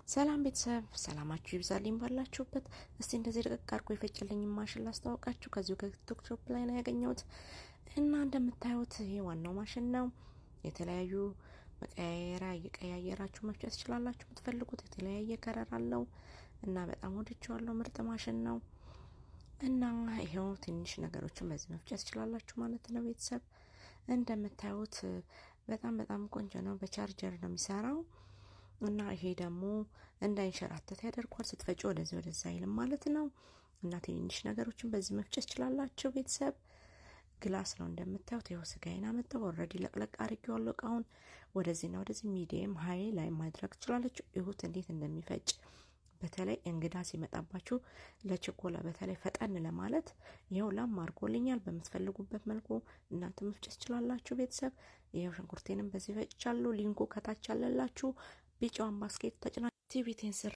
ሰላም ቤተሰብ ሰላማችሁ ይብዛልኝ ባላችሁበት። እስቲ እንደዚህ ደቀቅ አድርጎ የፈጨልኝ ማሽን ላስተዋውቃችሁ። ከዚሁ ከቲክቶክ ሾፕ ላይ ነው ያገኘሁት እና እንደምታዩት ይሄ ዋናው ማሽን ነው። የተለያዩ መቀያየሪያ እየቀያየራችሁ መፍጨት ትችላላችሁ። የምትፈልጉት የተለያየ ከለር አለው እና በጣም ወድጄዋለሁ። ምርጥ ማሽን ነው እና ይሄው ትንሽ ነገሮችን በዚህ መፍጨት ትችላላችሁ ማለት ነው። ቤተሰብ እንደምታዩት በጣም ቆንጆ ነው። በቻርጀር ነው የሚሰራው እና ይሄ ደግሞ እንዳይንሸራተት ያደርጓል። ስትፈጩ ወደዚህ ወደዛ አይልም ማለት ነው። እና ትንሽ ነገሮችን በዚህ መፍጨት ትችላላችሁ። ቤተሰብ ግላስ ነው እንደምታዩት። ይኸው ስጋዬን አመጣሁ። ኦልሬዲ ለቅለቅ አድርጌዋለሁ። እቃውን ወደዚህና ወደዚህ ሚዲየም ሀይ ላይ ማድረግ ትችላላችሁ። ይሁት እንዴት እንደሚፈጭ። በተለይ እንግዳ ሲመጣባችሁ ለችኮላ በተለይ ፈጠን ለማለት ይኸው ላም አድርጎልኛል። በምትፈልጉበት መልኩ እናንተ መፍጨት ትችላላችሁ። ቤተሰብ ይኸው ሽንኩርቴንም በዚህ ፈጭቻለሁ። ሊንኩ ከታች አለላችሁ። ቢጫዋን ባስኬት ተጭና ቲቪቴን ስር